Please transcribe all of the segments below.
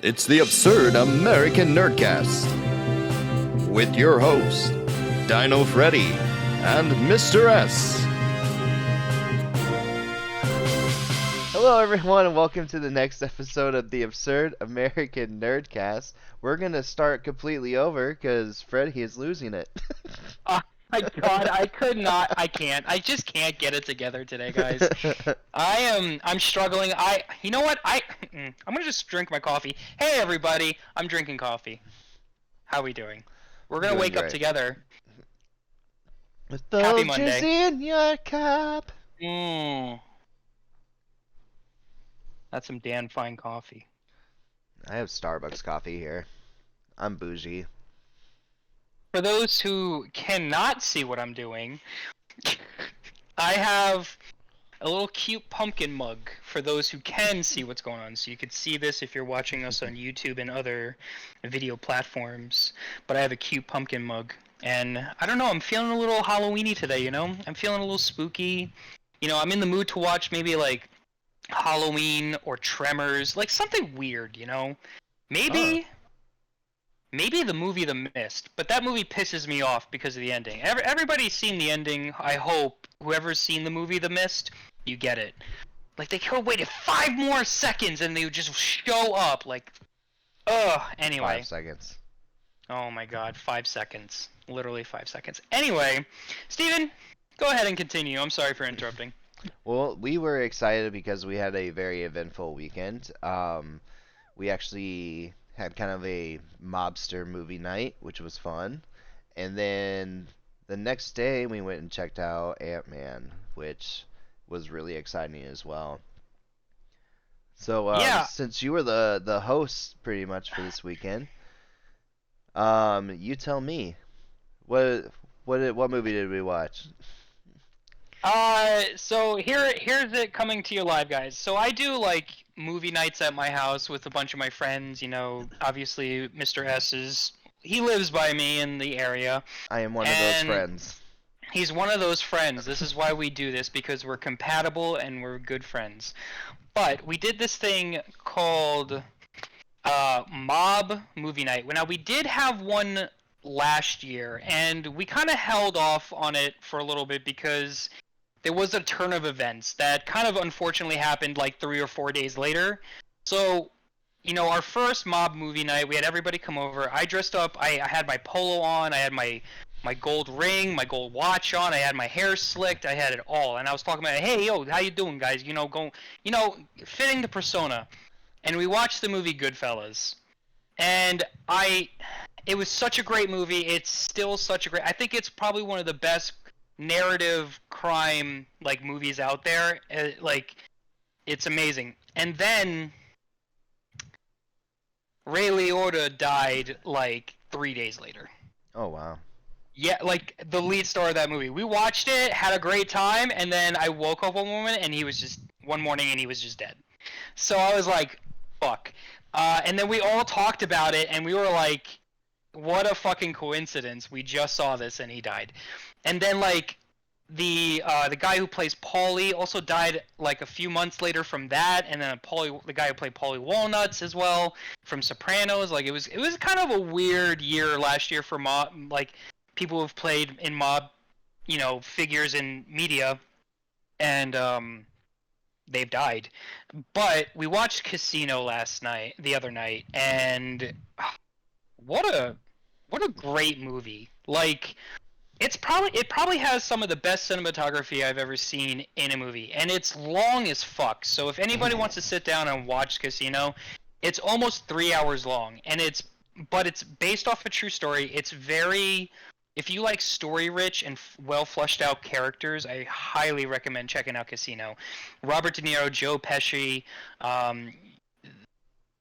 It's the Absurd American Nerdcast with your host, Dino Freddy and Mr. S. Hello, everyone, and welcome to the next episode of the Absurd American Nerdcast. We're going to start completely over because Freddy is losing it. Oh my god, I can't. I just can't get it together today, guys. I'm struggling. You know what? I'm gonna just drink my coffee. Hey everybody, I'm drinking coffee. How we doing? We're gonna Doing wake up great. together. With Happy Folgers Monday. in your cup. Mmm. That's some Dan Fine coffee. I have Starbucks coffee here. I'm bougie. For those who cannot see what I'm doing, I have a little cute pumpkin mug for those who can see what's going on. So you could see this if you're watching us on YouTube and other video platforms. But I have a cute pumpkin mug. And I don't know, I'm feeling a little Halloweeny today, you know? I'm feeling a little spooky. You know, I'm in the mood to watch maybe like Halloween or Tremors, like something weird, you know? Maybe the movie The Mist, but that movie pisses me off because of the ending. Everybody's seen the ending, I hope. Whoever's seen the movie The Mist, you get it. Like, they could have waited 5 more seconds and they would just show up, like... Ugh, anyway. 5 seconds. Oh my god, 5 seconds. Literally 5 seconds. Anyway, Steven, go ahead and continue. I'm sorry for interrupting. Well, we were excited because we had a very eventful weekend. We actually had kind of a mobster movie night, which was fun. And then the next day, we went and checked out Antman, which was really exciting as well. So, Yeah, since you were the host pretty much for this weekend, you tell me what movie did we watch? so here's it coming to you live, guys. So I do like movie nights at my house with a bunch of my friends. You know, obviously Mr. He lives by me in the area, I am one of those and friends. he's one of those friends. This is why we do this, because we're compatible and we're good friends. But we did this thing called Mob Movie Night. Now we did have one last year, and we kind of held off on it for a little bit because there was a turn of events that kind of unfortunately happened like 3 or 4 days later. So, you know, our first Mob Movie Night, we had everybody come over. I dressed up. I had my polo on. I had my gold ring, my gold watch on. I had my hair slicked. I had it all, and I was talking about, hey, yo, how you doing, guys? You know, fitting the persona. And we watched the movie Goodfellas, and it was such a great movie. It's still such a great. I think it's probably one of the best narrative crime like movies out there. Like, it's amazing. And then Ray Liotta died like 3 days later. Oh wow. Yeah, like the lead star of that movie. We watched it, had a great time, and then I woke up one moment and he was just one morning and he was just dead. So I was like, fuck. And then we all talked about it and we were like, what a fucking coincidence. We just saw this and he died. And then like the guy who plays Paulie also died like a few months later from that, and then the guy who played Paulie Walnuts as well from Sopranos. Like it was kind of a weird year last year for mob, like people who've played in mob, you know, figures in media, and they've died. But we watched Casino the other night, and what a great movie. Like it probably has some of the best cinematography I've ever seen in a movie, and it's long as fuck. So if anybody wants to sit down and watch Casino, it's almost 3 hours long, and but it's based off a true story. It's very, if you like story rich and well fleshed out characters, I highly recommend checking out Casino. Robert De Niro, Joe Pesci,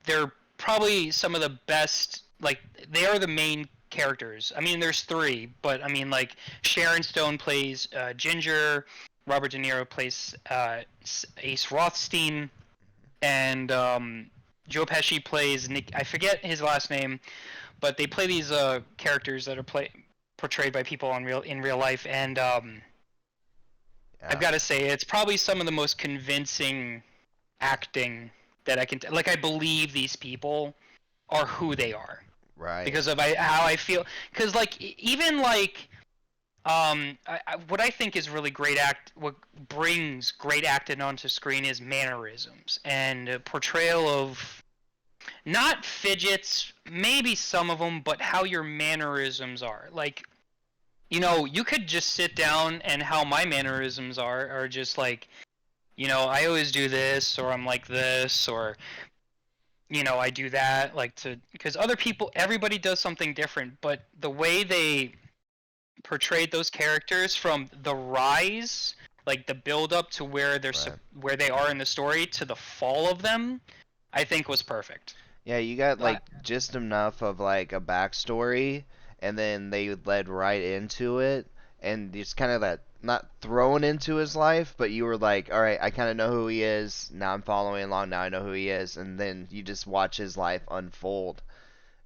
they're probably some of the best. Like, they are the main characters. I mean, there's 3, but I mean, like, Sharon Stone plays Ginger, Robert De Niro plays Ace Rothstein, and Joe Pesci plays Nick. I forget his last name, but they play these characters that are portrayed by people in real life, and I've got to say, it's probably some of the most convincing acting that I can. Like, I believe these people are who they are Right. because of how I feel. Because like even like what I think is really what brings great acting onto screen is mannerisms and portrayal of not fidgets, maybe some of them, but how your mannerisms are. Like, you could just sit down and how my mannerisms are just like, I always do this, or I'm like this, or I do that, because other people, everybody does something different, but the way they portrayed those characters from the rise, like the build up to Right. where they are in the story to the fall of them, I think was perfect. Yeah, you got Uh, like just enough of like a backstory, and then they led right into it, and it's kind of that not thrown into his life, but you were like, all right, I kind of know who he is. Now I'm following along. Now I know who he is, and then you just watch his life unfold.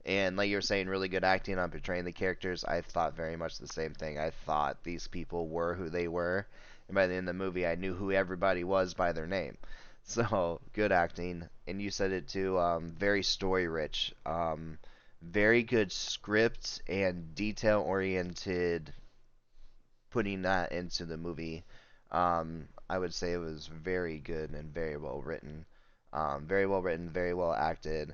And like you were saying, really good acting on portraying the characters. I thought very much the same thing. I thought these people were who they were, and by the end of the movie, I knew who everybody was by their name. So good acting, and you said it too. Very story rich. Very good script and detail oriented. Putting that into the movie, I would say it was very good and very well written. Very well written, very well acted.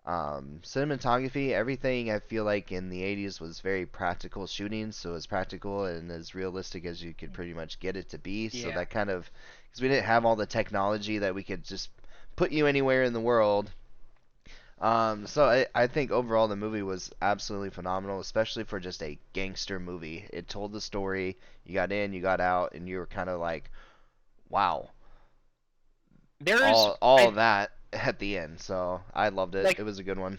Cinematography, everything I feel like in the 80s was very practical shooting, so as practical and as realistic as you could pretty much get it to be. So yeah. that kind of, because we didn't have all the technology that we could just put you anywhere in the world. So I think overall the movie was absolutely phenomenal, especially for just a gangster movie. It told the story, you got in, you got out, and you were kind of like, wow, There's all I of that at the end. So I loved it. like It was a good one.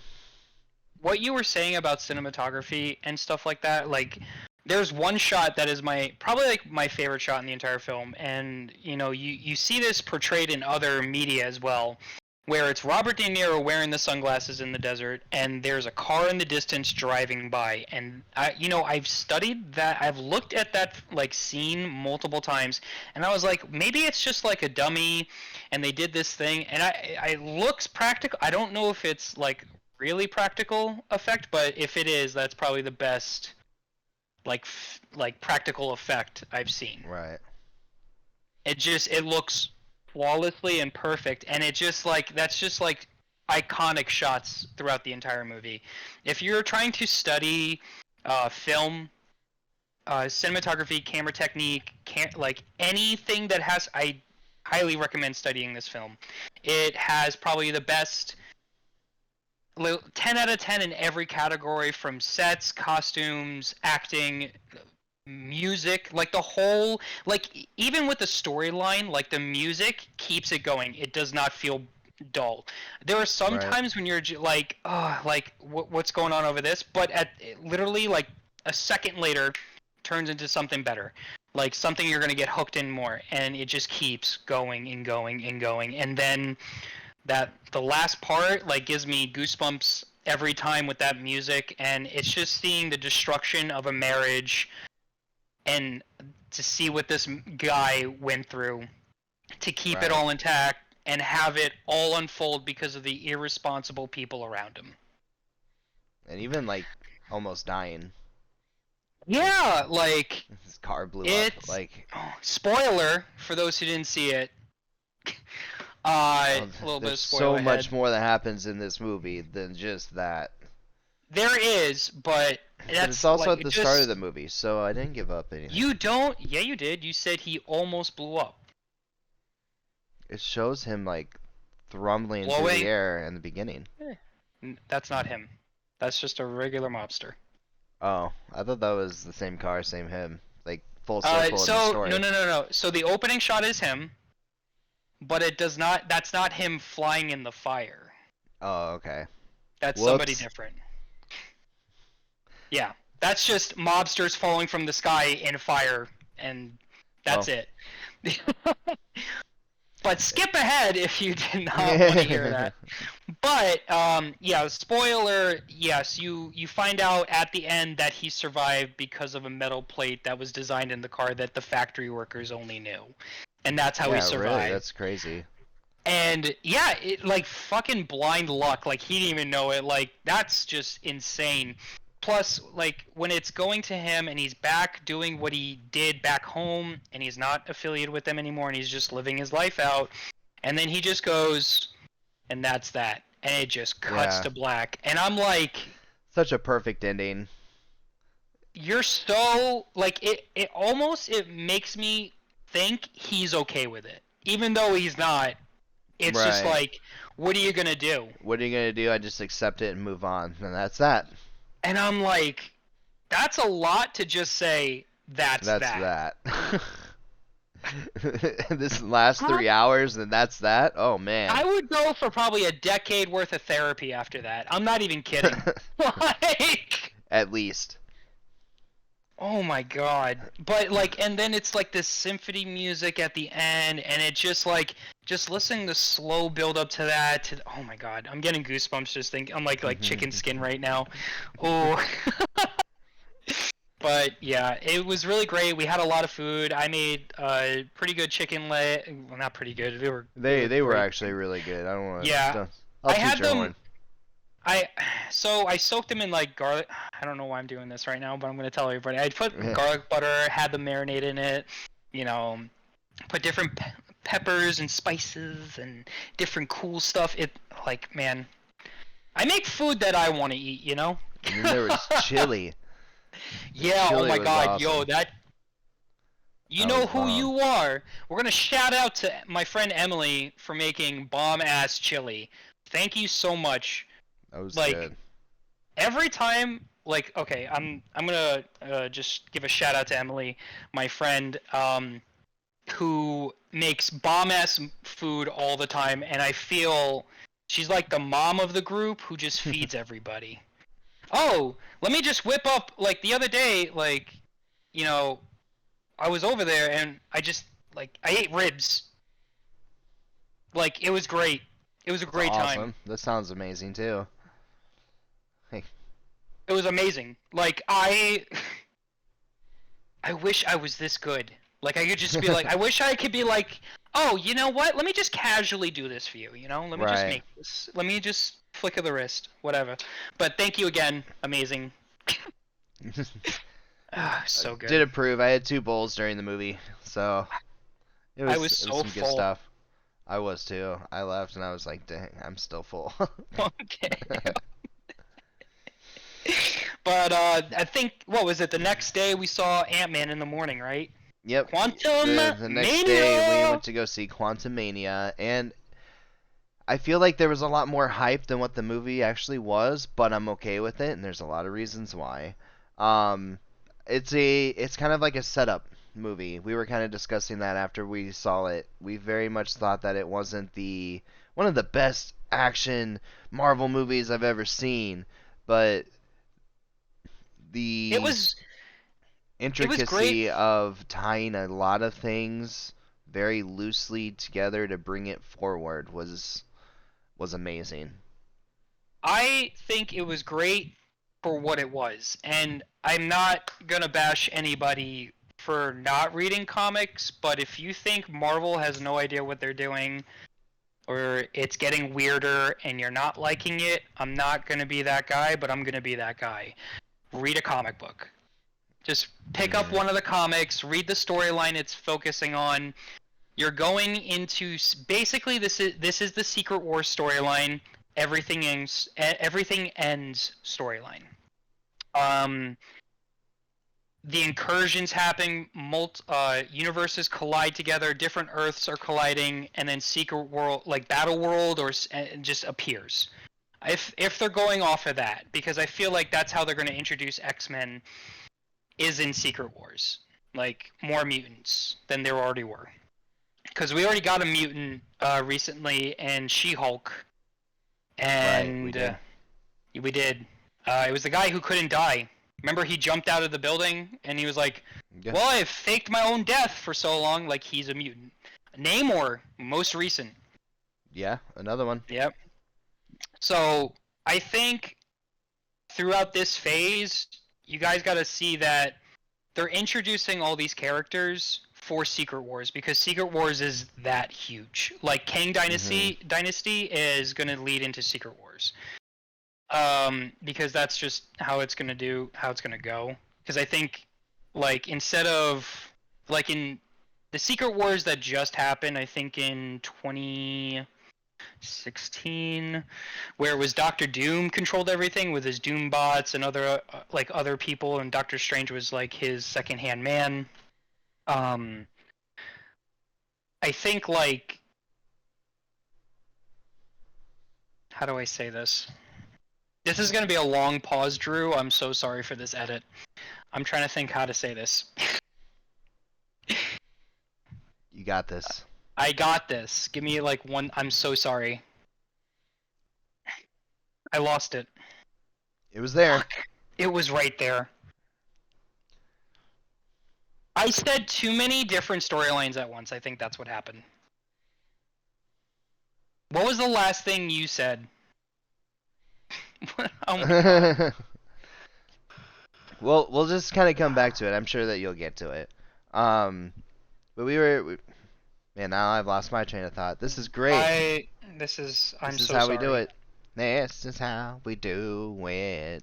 what you were saying about cinematography and stuff like that. Like, there's one shot that is probably like my favorite shot in the entire film, and you see this portrayed in other media as well, where it's Robert De Niro wearing the sunglasses in the desert, and there's a car in the distance driving by, and I've studied that, I've looked at that like scene multiple times, and I was like, maybe it's just like a dummy, and they did this thing, and I looks practical. I don't know if it's like really practical effect, but if it is, that's probably the best like practical effect I've seen. Right. It looks flawlessly and perfect, and it just like that's just like iconic shots throughout the entire movie. If you're trying to study film, cinematography, camera technique, like anything that has, I highly recommend studying this film. It has probably the best 10 out of 10 in every category, from sets, costumes, acting, music, like the whole, like even with the storyline, like the music keeps it going. It does not feel dull. There are some Right. times when you're like, oh, like what's going on over this, but at literally like a second later turns into something better. Like something you're going to get hooked in more, and it just keeps going and going and going. And then that the last part like gives me goosebumps every time with that music, and it's just seeing the destruction of a marriage, and to see what this guy went through to keep it Right. all intact and have it all unfold because of the irresponsible people around him. And even like almost dying. Yeah, like His car blew up. it's Like, spoiler for those who didn't see it. A little bit there's of so spoiler much ahead. more that happens in this movie than just that. There is, but But it's that's also at like the start of the just movie, so I didn't give up anything. you don't. Yeah, you did. You said he almost blew up. It shows him like rumbling through the Blowing. air in the beginning. That's not him. That's just a regular mobster. Oh, I thought that was the same car, same him. Like full circle in the So no, story. no, no, no. So the opening shot is him, but it does not. That's not him flying in the fire. Oh, okay. That's somebody Whoops. different. Yeah, that's just mobsters falling from the sky in fire, and that's Well. it. But skip ahead if you did not want to hear that. But yeah, spoiler. Yes, you find out at the end that he survived because of a metal plate that was designed in the car that the factory workers only knew, and that's how he Yeah, really, survived. that's crazy. And yeah, it like fucking blind luck. Like he didn't even know it. Like that's just insane. Plus, like when it's going to him and he's back doing what he did back home, and he's not affiliated with them anymore, and he's just living his life out, and then he just goes, and that's that, and it just cuts Yeah. to black, and I'm like, Such a perfect ending. you're so like it almost it makes me think he's okay with it, even though he's not. It's just Right. like, what are you gonna do? What are you gonna do? I just accept it and move on, and that's that. And I'm like, that's a lot to just say. That's that. This last 3 hours, and that's that. Oh man. I would go for probably a decade worth of therapy after that. I'm not even kidding. Like, At least. oh my god. But like, and then it's like this symphony music at the end, and it just like, just listening to slow build up to that. Oh my god, I'm getting goosebumps just thinking. I'm like chicken skin right now. Oh. But yeah, it was really great. We had a lot of food. I made pretty good chicken leg. Well, not pretty good. They were great. actually really good. I don't want to. Yeah. I'll I toot had your them. horn. I soaked them in like garlic. I don't know why I'm doing this right now, but I'm gonna tell everybody. I put garlic butter, had them marinate in it. You know, put different peppers and spices and different cool stuff. It like man, I make food that I want to eat. You know. And then there was chili. Yeah, Chili oh my was god, awesome. yo, that you That know was who bomb. you are. We're gonna shout out to my friend Emily for making bomb ass chili. Thank you so much. That was Like good. every time, like okay, I'm gonna just give a shout out to Emily, my friend, who makes bomb ass food all the time, and I feel she's like the mom of the group who just feeds everybody. Oh, let me just whip up like the other day, like, you know, I was over there and I just like I ate ribs. Like it was great. It was a That's great awesome. time. That sounds amazing too. Hey. It was amazing. Like I wish I was this good. Like I could just be like I wish I could be like, "Oh, you know what? Let me just casually do this for you, you know? Let me just Right. make this. Let me just flick of the wrist, whatever." But thank you again. Amazing. Ah, so good. Did approve. I had 2 bowls during the movie, so it was, I was it so was some good full. stuff. I was too. I left and I was like, dang, I'm still full. Okay. But I think what was it? The next day we saw Antman in the morning, right? Yep. Quantum The next Mania! day we went to go see Quantum Mania, and I feel like there was a lot more hype than what the movie actually was, but I'm okay with it, and there's a lot of reasons why. Um, it's kind of like a setup movie. We were kind of discussing that after we saw it. We very much thought that it wasn't one of the best action Marvel movies I've ever seen, but the It was great. intricacy of tying a lot of things very loosely together to bring it forward was amazing. I think it was great for what it was, and I'm not gonna bash anybody for not reading comics, but if you think Marvel has no idea what they're doing, or it's getting weirder and you're not liking it, I'm not gonna be that guy, but I'm gonna be that guy. Read a comic book. Just pick up one of the comics, read the storyline it's focusing on. You're going into basically this is the Secret Wars storyline. Everything ends storyline. The incursions happen, universes collide together, different Earths are colliding, and then Secret World, like Battle World, just appears. If they're going off of that, because I feel like that's how they're going to introduce X-Men, is in Secret Wars, like more mutants than there already were. Because we already got a mutant recently in She-Hulk, and Right, we did. It was the guy who couldn't die. Remember, he jumped out of the building and he was like, Yeah. "Well, I've faked my own death for so long." Like he's a mutant. Namor, most recent. Yeah, another one. Yep. So I think throughout this phase, you guys got to see that they're introducing all these characters for Secret Wars because Secret Wars is that huge. Like Kang Dynasty is going to lead into Secret Wars. Because that's just how it's going to go. Because I think, like, instead of, like, in the Secret Wars that just happened, I think in 2016, where it was Doctor Doom controlled everything with his Doom bots and other people, and Doctor Strange was like his second-hand man. I think, like, how do I say this? This is going to be a long pause, Drew. I'm so sorry for this edit. I'm trying to think how to say this. You got this. I got this. Give me like one. I'm so sorry. I lost it. It was there. Fuck. It was right there. I said too many different storylines at once. I think that's what happened. What was the last thing you said? Oh my God. Well, we'll just kind of come back to it. I'm sure that you'll get to it. But man, now I've lost my train of thought. This is great. I'm This is so how sorry. we do it. This is how we do it.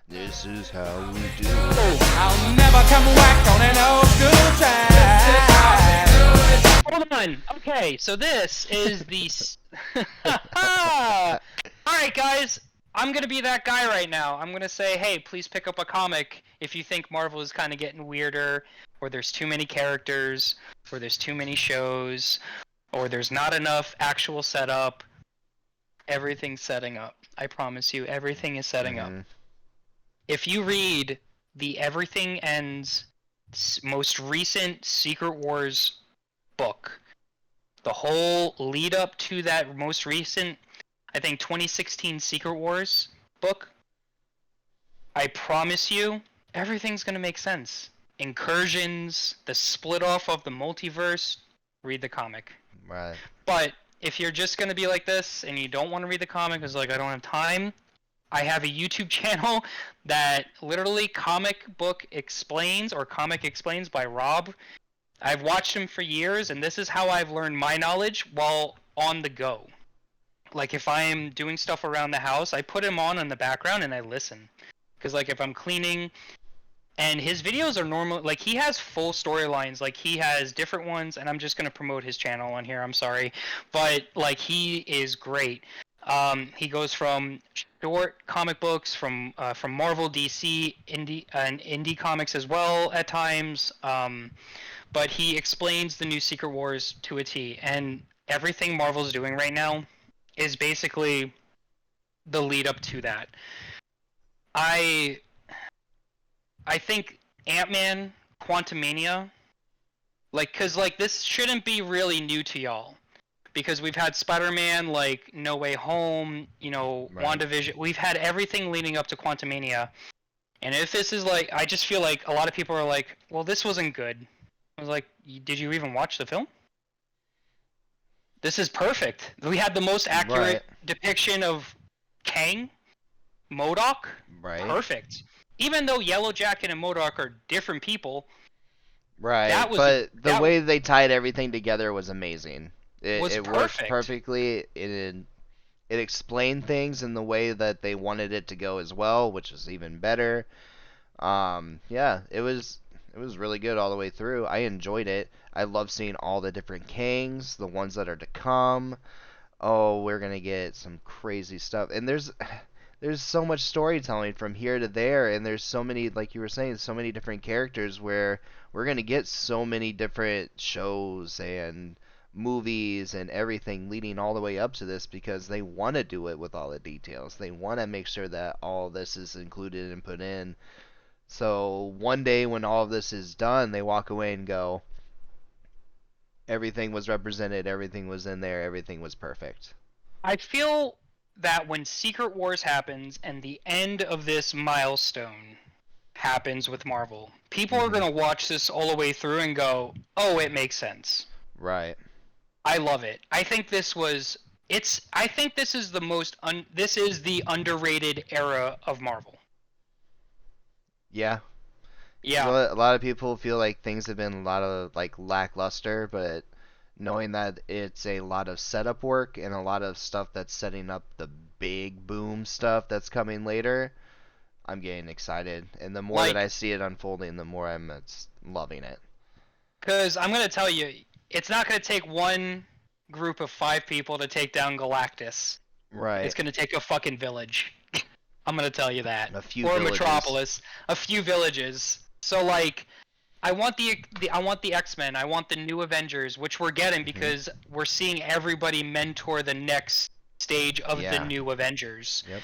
This is how we do it. I'll never come back on an old school track. Hold on. Okay, so this is the. Alright, guys. I'm gonna be that guy right now. I'm gonna say, hey, please pick up a comic if you think Marvel is kind of getting weirder, or there's too many characters, or there's too many shows, or there's not enough actual setup. Everything's setting up. I promise you, everything is setting up. If you read the Everything Ends most recent Secret Wars book, the whole lead up to that most recent, I think 2016 Secret Wars book, I promise you, everything's going to make sense. Incursions, the split off of the multiverse, read the comic. Right. But if you're just going to be like this and you don't want to read the comic because like I don't have time, I have a YouTube channel that literally Comic Explains by Rob. I've watched him for years, and this is how I've learned my knowledge while on the go. Like if I'm doing stuff around the house, I put him on in the background and I listen. Because like if I'm cleaning, and his videos are normal, like he has full storylines, like he has different ones, and I'm just going to promote his channel on here, I'm sorry. But like he is great. He goes from short comic books from Marvel, DC, indie comics as well at times. But he explains the new Secret Wars to a T, and everything Marvel's doing right now is basically the lead up to that. I think Antman Quantum Mania, like, cause like this shouldn't be really new to y'all. Because we've had Spider-Man, like, No Way Home, you know, Right. WandaVision. We've had everything leading up to Quantumania. And if this is, like, I just feel like a lot of people are like, well, this wasn't good. I was like, did you even watch the film? This is perfect. We had the most accurate depiction of Kang, MODOK. Right. Perfect. Even though Yellow Jacket and MODOK are different people. Right. But the way they tied everything together was amazing. It worked perfectly. It explained things in the way that they wanted it to go as well, which is even better. Yeah, it was really good all the way through. I enjoyed it. I love seeing all the different Kangs, the ones that are to come. Oh, we're gonna get some crazy stuff. And there's so much storytelling from here to there, and there's so many, like you were saying, so many different characters where we're gonna get so many different shows and movies and everything leading all the way up to this because they want to do it with all the details. They want to make sure that all this is included and put in. So one day when all of this is done, they walk away and go, everything was represented, everything was in there, everything was perfect. I feel that when Secret Wars happens and the end of this milestone happens with Marvel, people are going to watch this all the way through and go, oh, it makes sense. Right. I love it. I think this is the most this is the underrated era of Marvel. Yeah. Yeah. A lot of people feel like things have been a lot of like lackluster, but knowing that it's a lot of setup work and a lot of stuff that's setting up the big boom stuff that's coming later, I'm getting excited. And the more that Like, I see it unfolding, the more I'm loving it. because I'm gonna tell you, it's not gonna take one group of 5 people to take down Galactus. Right. It's gonna take a fucking village. I'm gonna tell you that. A few or villages. Metropolis, a few villages. So like, I want the X-Men, I want the new Avengers, which we're getting because we're seeing everybody mentor the next stage of the new Avengers. Yep.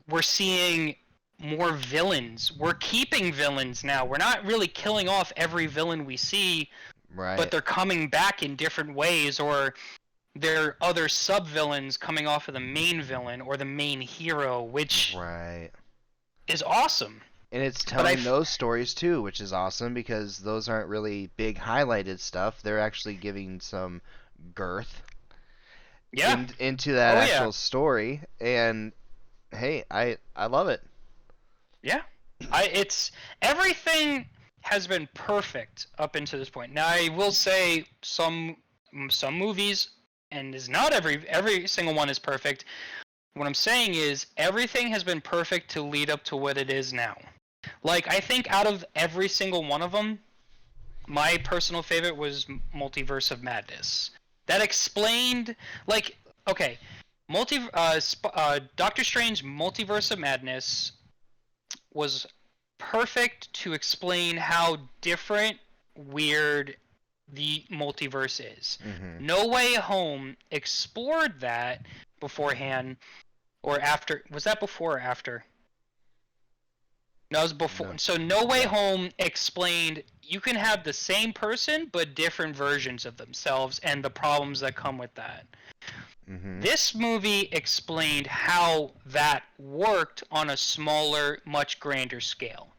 We're seeing more villains. We're keeping villains now. We're not really killing off every villain we see, Right. but they're coming back in different ways, or there are other sub-villains coming off of the main villain or the main hero, which Right. is awesome. And it's telling those stories too, which is awesome because those aren't really big highlighted stuff. They're actually giving some girth into that actual story. And hey, I love it. Yeah. It's everything has been perfect up until this point. Now I will say some movies, and is not every single one is perfect. What I'm saying is everything has been perfect to lead up to what it is now. Like, I think out of every single one of them, my personal favorite was Multiverse of Madness. That explained, like, okay, Doctor Strange Multiverse of Madness was perfect to explain how different, weird the multiverse is. No Way Home explored that beforehand, or after. Was that before or after? No, it was before. No. So No Way Home explained you can have the same person but different versions of themselves and the problems that come with that. This movie explained how that worked on a smaller, much grander scale.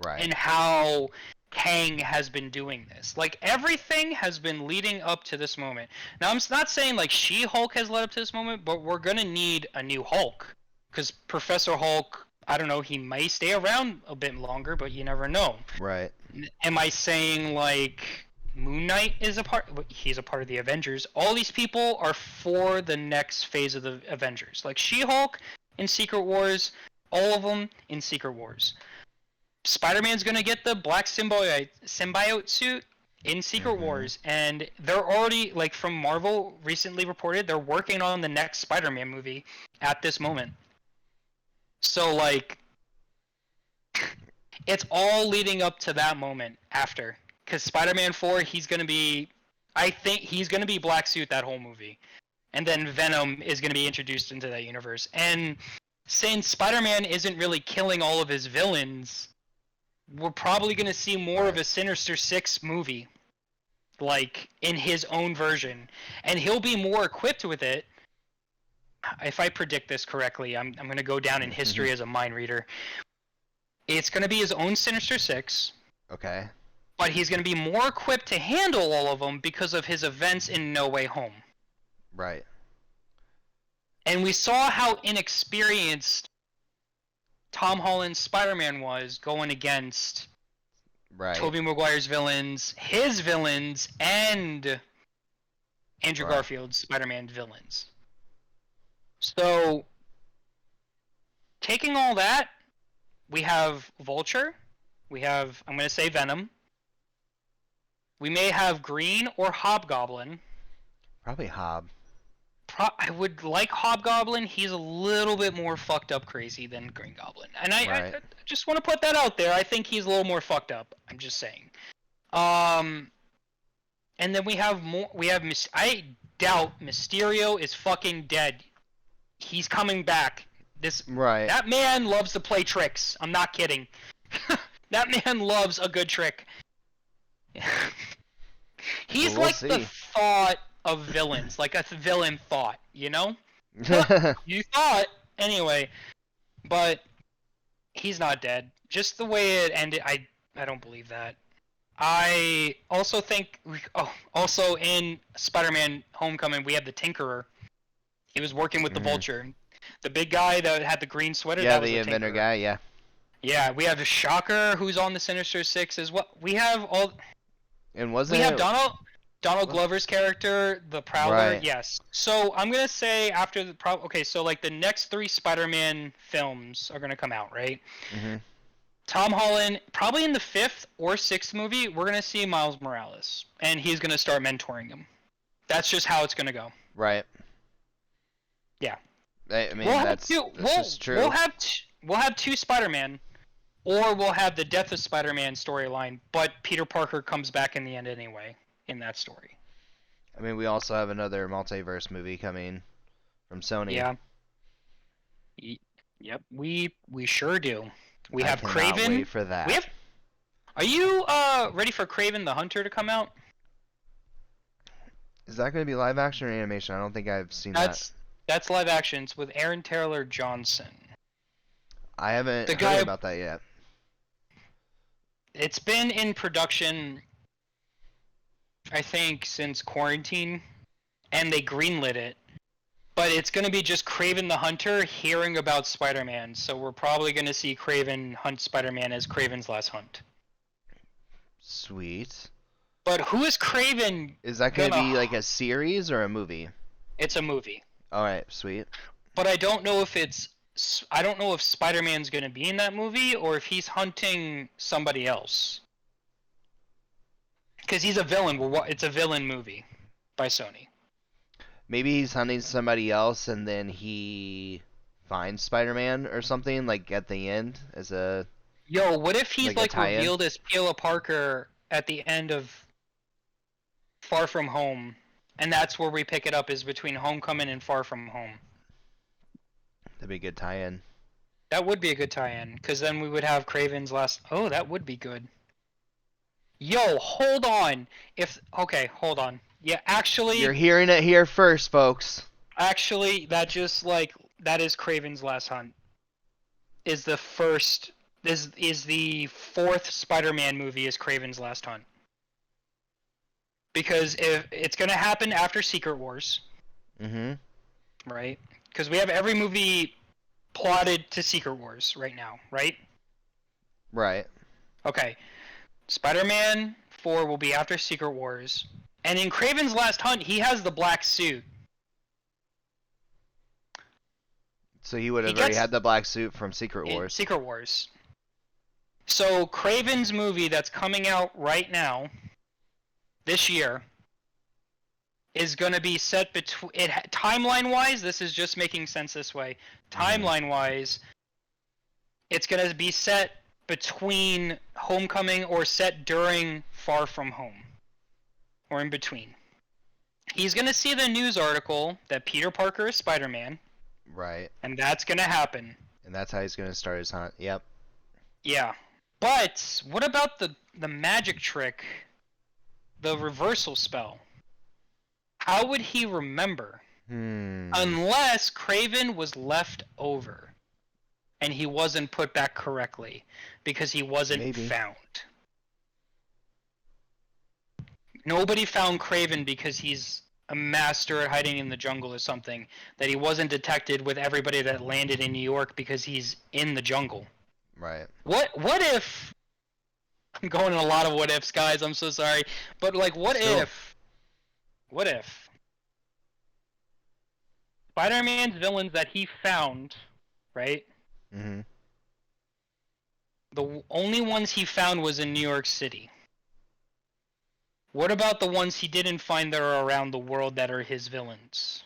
Right. And how Kang has been doing this. Like, everything has been leading up to this moment. Now, I'm not saying, like, She-Hulk has led up to this moment, but we're gonna need a new Hulk. Because Professor Hulk, I don't know, he may stay around a bit longer, but you never know. Right. Am I saying, like, Moon Knight is he's a part of the Avengers. All these people are for the next phase of the Avengers. Like, She-Hulk in Secret Wars, all of them in Secret Wars. Spider-Man's gonna get the black symbiote suit in Secret Wars, and they're already, like, from Marvel recently reported, they're working on the next Spider-Man movie at this moment. So, like, it's all leading up to that moment after. Because Spider-Man 4, I think he's going to be Black Suit that whole movie. And then Venom is going to be introduced into that universe. And since Spider-Man isn't really killing all of his villains, we're probably going to see more of a Sinister Six movie. Like, in his own version. And he'll be more equipped with it. If I predict this correctly, I'm going to go down in history as a mind reader. It's going to be his own Sinister Six. Okay. But he's going to be more equipped to handle all of them because of his events in No Way Home. Right. And we saw how inexperienced Tom Holland's Spider-Man was going against Tobey Maguire's villains, his villains, and Andrew Garfield's Spider-Man villains. So, taking all that, we have Vulture, we have, I'm going to say Venom, we may have Green or Hobgoblin. Probably Hob. I would like Hobgoblin. He's a little bit more fucked up crazy than Green Goblin. And I just want to put that out there. I think he's a little more fucked up. I'm just saying. And then we have more. I doubt Mysterio is fucking dead. He's coming back. That man loves to play tricks. I'm not kidding. That man loves a good trick. He's we'll like see. the thought of villains, like a villain thought, you know? You thought, anyway, but he's not dead. Just the way it ended, I don't believe that. I also think, also in Spider-Man Homecoming, we have the Tinkerer. He was working with the Vulture. The big guy that had the green sweater, that was the inventor Tinkerer. guy, yeah. Yeah, we have Shocker, who's on the Sinister Six as well. We have all. And We wasn't have it Donald what? Glover's character, the Prowler. Right. Yes. So I'm gonna say after the okay, so like the next 3 Spider-Man films are gonna come out, right? Mhm. Tom Holland, probably in the 5th or 6th movie, we're gonna see Miles Morales, and he's gonna start mentoring him. That's just how it's gonna go. Right. Yeah. I mean, We'll have that's two. just true. We'll have 2 Spider-Man, or we'll have the Death of Spider-Man storyline, but Peter Parker comes back in the end anyway in that story. I mean, we also have another multiverse movie coming from Sony. Yeah. Yep. We sure do. We I have cannot Kraven. wait for that. We have. Are you ready for Kraven the Hunter to come out? Is that going to be live action or animation? I don't think I've seen That's live action. It's with Aaron Taylor Johnson. that. I haven't The heard guy- about that yet. It's been in production, I think, since quarantine, and they greenlit it. But it's going to be just Kraven the Hunter hearing about Spider-Man, so we're probably going to see Kraven hunt Spider-Man as Kraven's Last Hunt. Sweet. But who is Kraven? Is that going to Gonna- be like a series or a movie? It's a movie. All right, sweet. But I don't know if I don't know if Spider-Man's going to be in that movie or if he's hunting somebody else. Because he's a villain. It's a villain movie by Sony. Maybe he's hunting somebody else and then he finds Spider-Man or something like at the end as a Yo, what if he's Like a like tie-in? revealed as Peter Parker at the end of Far From Home, and that's where we pick it up is between Homecoming and Far From Home. that'd be a good tie-in. That would be a good tie-in, because then we would have Kraven's last. Oh, that would be good. Yo, hold on. Hold on. Yeah, actually, You're hearing it here first, folks. that is Kraven's Last Hunt. Is the 4th Spider-Man movie is Kraven's Last Hunt. Because if it's gonna happen after Secret Wars, Mhm. right? Because we have every movie plotted to Secret Wars right now, right? Right. Okay. Spider-Man 4 will be after Secret Wars. And in Kraven's Last Hunt, he has the black suit. So he would have He already gets- had the black suit from Secret In Wars. Secret Wars. So Kraven's movie that's coming out right now, this year, is going to be set between... Timeline-wise, this is just making sense this way. Timeline-wise, it's going to be set between Homecoming or set during Far From Home. Or in between. He's going to see the news article that Peter Parker is Spider-Man, Right. and that's going to happen. And that's how he's going to start his hunt. Yep. Yeah. But what about the magic trick, the reversal spell? How would he remember? Unless Kraven was left over and he wasn't put back correctly because he wasn't Maybe. found. Nobody found Kraven because he's a master at hiding in the jungle or something. That he wasn't detected with everybody that landed in New York because he's in the jungle. Right. What if... I'm going in a lot of what ifs, guys. I'm so sorry. But, like, what Still. if... What if... Spider-Man's villains that he found, right? Mhm. The only ones he found was in New York City. What about the ones he didn't find that are around the world that are his villains?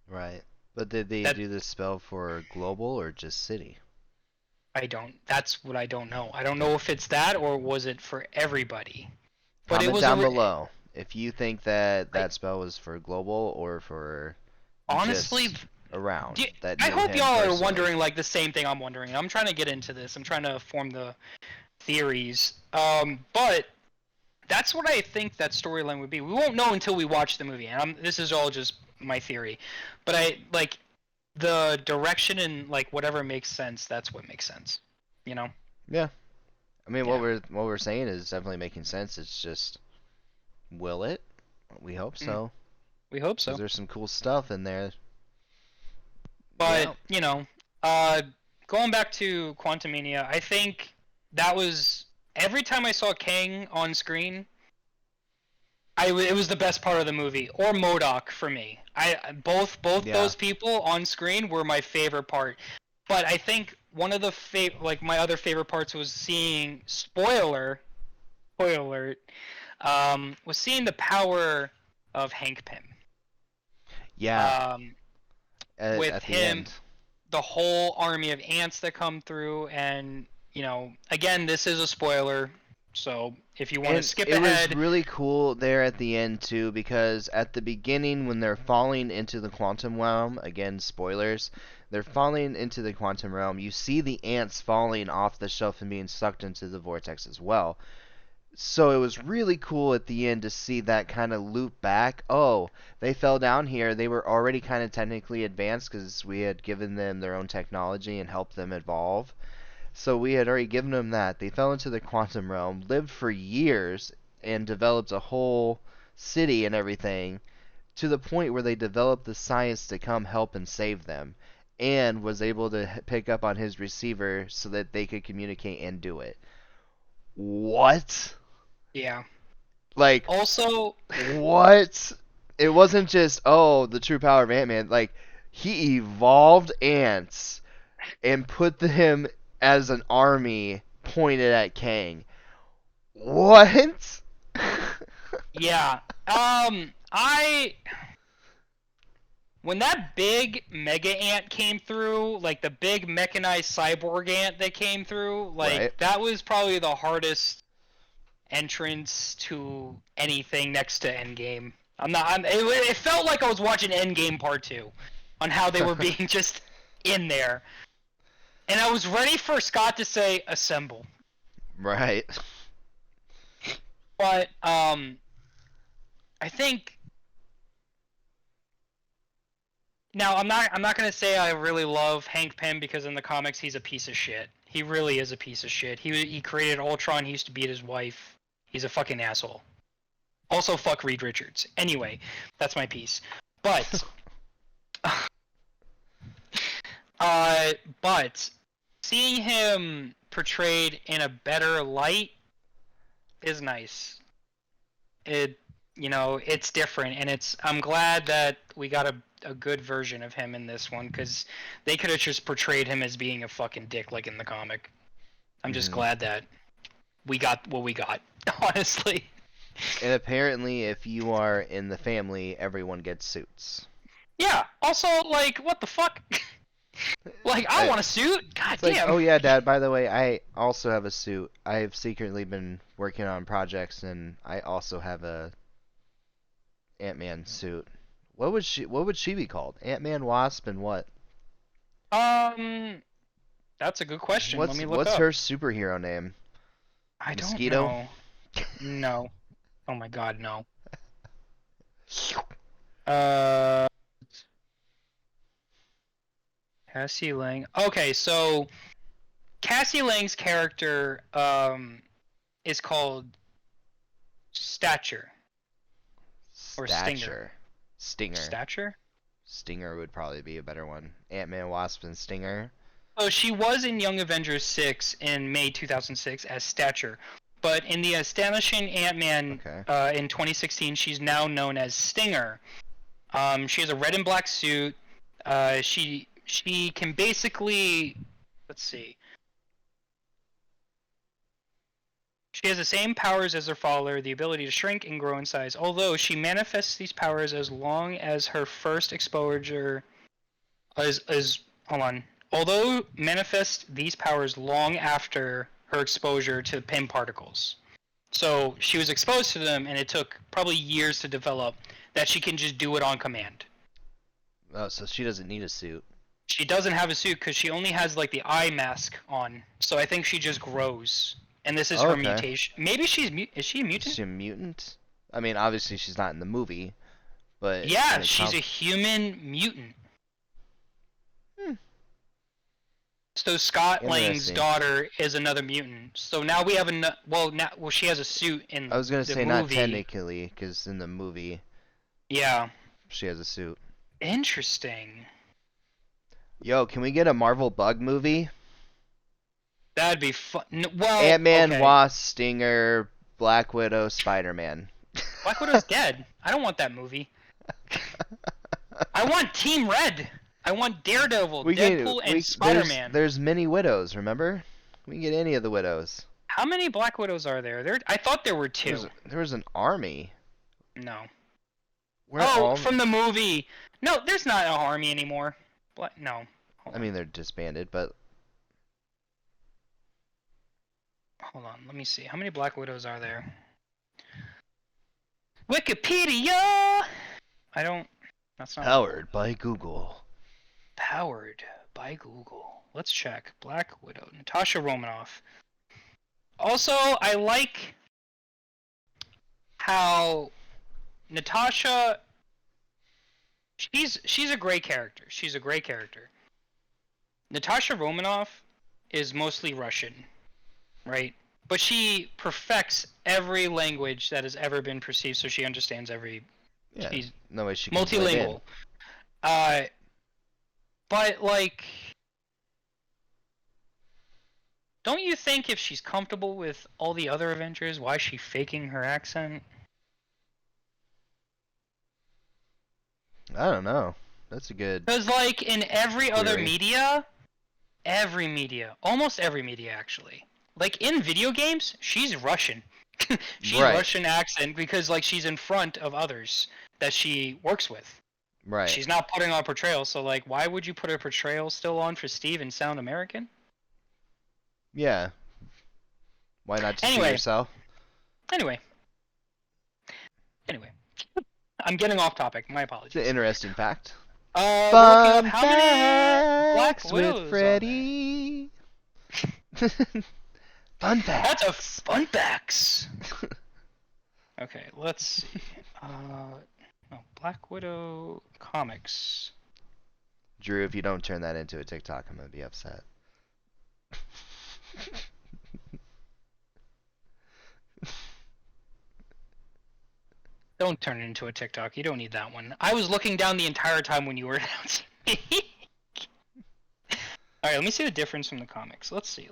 Right. But did they That- do this spell for global or just city? That's what I don't know. I don't know if it's that or was it for everybody. But Comment it was down below if you think that that spell was for global or for Honestly, just around. do you- that I knew hope him y'all are personally. wondering like the same thing I'm wondering. I'm trying to get into this. I'm trying to form the theories. But that's what I think that storyline would be. We won't know until we watch the movie, and this is all just my theory. But I like the direction and like whatever makes sense. That's what makes sense. You know? Yeah. I mean, Yeah. what we're saying is definitely making sense. It's just, will it? We hope so. We hope 'Cause so. there's some cool stuff in there. But Yeah. you know, going back to Quantum Mania, I think that was every time I saw Kang on screen, it was the best part of the movie, or MODOK for me. Both Yeah. those people on screen were my favorite part. But I think one of the my other favorite parts was seeing spoiler alert, was seeing the power of Hank Pym. Yeah. With At the him, end. the whole army of ants that come through, and again, this is a spoiler, so if you want to skip it ahead. was really cool there at the end too, because at the beginning when they're falling into the quantum realm, again spoilers, they're falling into the quantum realm, you see the ants falling off the shelf and being sucked into the vortex as well. So it was really cool at the end to see that kind of loop back. Oh, they fell down here. They were already kind of technically advanced because we had given them their own technology and helped them evolve. So we had already given them that. They fell into the quantum realm, lived for years, and developed a whole city and everything to the point where they developed the science to come help and save them, and was able to pick up on his receiver so that they could communicate and do it. What? Yeah. Like, Also, what? It wasn't just, oh, the true power of Ant-Man. Like, he evolved ants and put them as an army pointed at Kang. What? yeah. When that big mega ant came through, like the big mechanized cyborg ant that came through, like Right. that was probably the hardest entrance to anything next to Endgame. It felt like I was watching Endgame Part 2 on how they were being just in there. And I was ready for Scott to say assemble. Right. But I think now I'm not gonna say I really love Hank Pym because in the comics he's a piece of shit. He really is a piece of shit. He created Ultron. He used to beat his wife. He's a fucking asshole. Also, fuck Reed Richards. Anyway, that's my piece. But, but seeing him portrayed in a better light is nice. It's different, and I'm glad that we got a good version of him in this one, because they could have just portrayed him as being a fucking dick like in the comic. I'm just glad that we got what we got, honestly. And apparently, if you are in the family, everyone gets suits. Yeah, also, like, what the fuck? Like, I want a suit? God It's like, damn. oh yeah, Dad, by the way, I also have a suit. I've secretly been working on projects, and I also have a Ant-Man suit. What would she be called? Ant-Man, Wasp, and what? That's a good question. Let me look What's up. her superhero name? I don't Mosquito? know. No. Oh my god, no. Cassie Lang. Okay, so Cassie Lang's character is called Stature. Or Stinger. Stature? Stinger would probably be a better one. Ant-Man, Wasp, and Stinger. So she was in Young Avengers 6 in May 2006 as Stature, but in the Astonishing Ant-Man in 2016, she's now known as Stinger. She has a red and black suit. She can basically, let's see. She has the same powers as her father, the ability to shrink and grow in size, although she manifests these powers as long as her first exposure hold on. Although manifest these powers long after her exposure to Pym particles. So she was exposed to them, and it took probably years to develop that she can just do it on command. Oh, so she doesn't need a suit. She doesn't have a suit because she only has like the eye mask on. So I think she just grows. And this is her mutation. Maybe is she a mutant? Is she a mutant? I mean, obviously she's not in the movie, but yeah, she's a human mutant. So Scott Lang's daughter is another mutant. So now we have she has a suit in the movie. I was gonna say not technically, because in the movie, yeah, she has a suit. Interesting. Yo, can we get a Marvel Bug movie? That'd be fun. Well, Ant-Man, okay. Wasp, Stinger, Black Widow, Spider-Man. Black Widow's dead. I don't want that movie. I want Team Red. I want Daredevil, Deadpool, and Spider-Man. There's many widows, remember? We can get any of the widows. How many Black Widows are there? I thought there were 2. There was an army. No. Where From the movie. No, there's not an army anymore. No. I mean, they're disbanded, but Hold on, let me see. How many Black Widows are there? Wikipedia! That's not... powered by Google. Powered by Google. Let's check. Black Widow. Natasha Romanoff. Also, I like how Natasha... She's a great character. She's a great character. Natasha Romanoff is mostly Russian, right? But she perfects every language that has ever been perceived, so she understands every... Yeah, she's no way she can blend multilingual. But, like... Don't you think if she's comfortable with all the other Avengers, why is she faking her accent? I don't know. That's a good... Because, like, in every other Query. media, almost every media, actually. Like, in video games, she's Russian. She's Right. Russian accent because, like, she's in front of others that she works with. Right. She's not putting on a portrayal, so, like, why would you put a portrayal still on for Steve and sound American? Yeah. Why not just be Anyway. yourself? Anyway. I'm getting off topic. My It's an apologies. interesting fact. We're looking Fun up how many Black facts Widows with are Freddy. Fun there? facts. That's a fun facts. Okay, let's see. Black Widow comics. Drew, if you don't turn that into a TikTok, I'm gonna be upset. Don't turn it into a TikTok. You don't need that one. I was looking down the entire time when you were announcing me. Alright, let me see the difference from the comics. Let's see.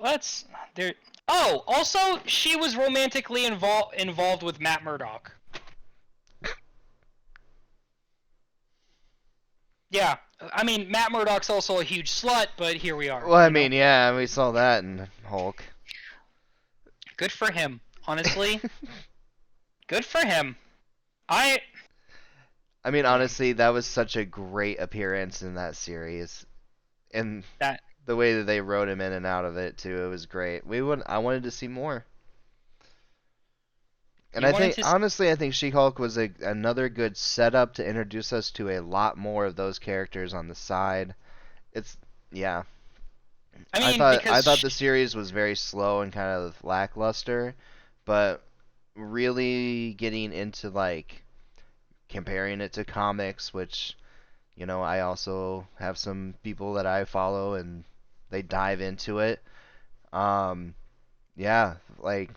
Oh, also, she was romantically involved with Matt Murdock. Yeah, I mean, Matt Murdock's also a huge slut, but here we are. Well, I mean, yeah, we saw that in Hulk. Good for him, honestly. Good for him. I mean, honestly, that was such a great appearance in that series, and the way that they wrote him in and out of it too, it was great. I wanted to see more. And I think, honestly, I think She-Hulk was another good setup to introduce us to a lot more of those characters on the side. Yeah. I thought the series was very slow and kind of lackluster, but really getting into, like, comparing it to comics, which, you know, I also have some people that I follow and they dive into it. Yeah, like,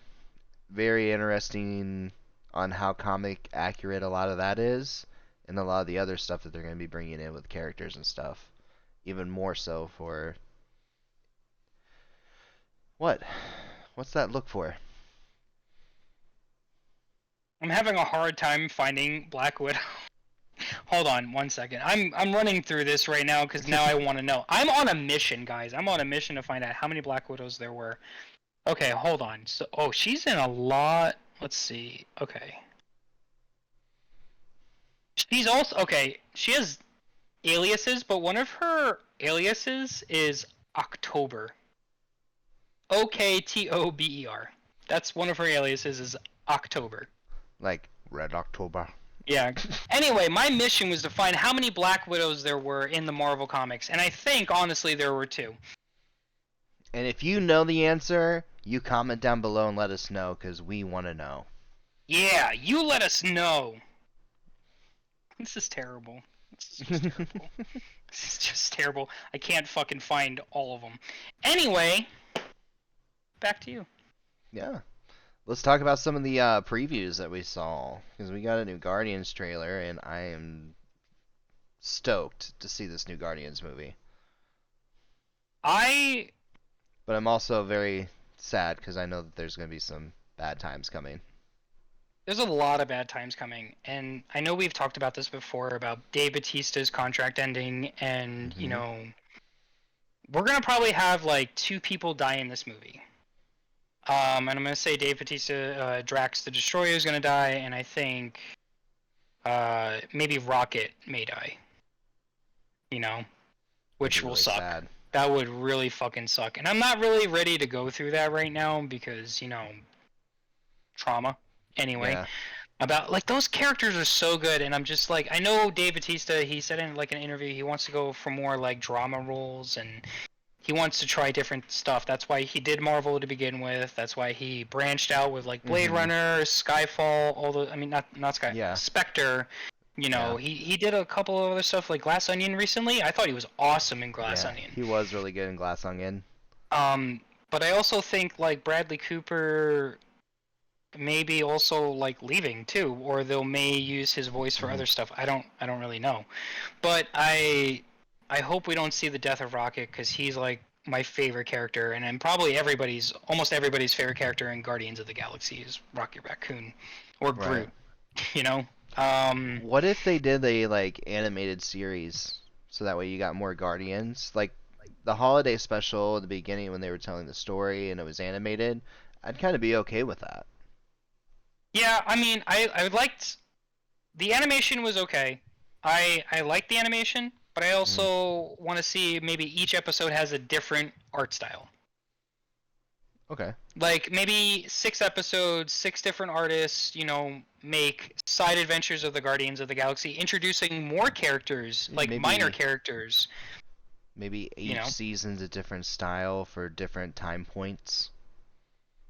very interesting on how comic accurate a lot of that is, and a lot of the other stuff that they're going to be bringing in with characters and stuff. Even more so for... What's that look for? I'm having a hard time finding Black Widow. Hold on 1 second. I'm running through this right now because now I want to know. I'm on a mission, guys. I'm on a mission to find out how many Black Widows there were. Okay, hold on. So, she's in a lot. Let's see. Okay. She's also she has aliases, but one of her aliases is October. Oktober. That's one of her aliases is October. Like Red October. Yeah. Anyway, my mission was to find how many Black Widows there were in the Marvel comics, and I think honestly there were 2. And if you know the answer, you comment down below and let us know, because we want to know. Yeah, you let us know. This is terrible. This is just terrible. This is just terrible. I can't fucking find all of them. Anyway, back to you. Yeah. Let's talk about some of the previews that we saw, because we got a new Guardians trailer, and I am stoked to see this new Guardians movie. But I'm also very sad because I know that there's going to be some bad times coming. There's a lot of bad times coming, and I know we've talked about this before about Dave Bautista's contract ending, and Mhm. we're gonna probably have like 2 people die in this movie. And I'm gonna say Dave Bautista, Drax the Destroyer is gonna die, and I think maybe Rocket may die. That'd Which be will really suck. sad. That would really fucking suck. And I'm not really ready to go through that right now because, trauma. Anyway, Yeah. about like those characters are so good, and I'm just like, I know Dave Bautista, he said in like an interview he wants to go for more like drama roles, and he wants to try different stuff. That's why he did Marvel to begin with. That's why he branched out with like Blade Mhm. Runner, Skyfall, all the, I mean, not Sky, Yeah. Spectre. Yeah. He did a couple of other stuff like Glass Onion recently. I thought he was awesome in Glass Yeah. Onion. He was really good in Glass Onion. But I also think like Bradley Cooper maybe also like leaving too, or they'll may use his voice for Mhm. other stuff. I don't really know, but I hope we don't see the death of Rocket because he's like my favorite character, and probably almost everybody's favorite character in Guardians of the Galaxy is Rocket Raccoon or Right. Groot. You know, um, What if they did a like animated series so that way you got more Guardians? Like the holiday special at the beginning when they were telling the story and it was animated, I'd kind of be okay with that. yeah. I mean, I liked the animation was okay. I liked the animation, but I Mhm. also want to see maybe each episode has a different art style. Okay. Like maybe 6 episodes, 6 different artists, make side adventures of the Guardians of the Galaxy, introducing more characters, Yeah, like minor maybe characters. You each know, season's a different style for different time points.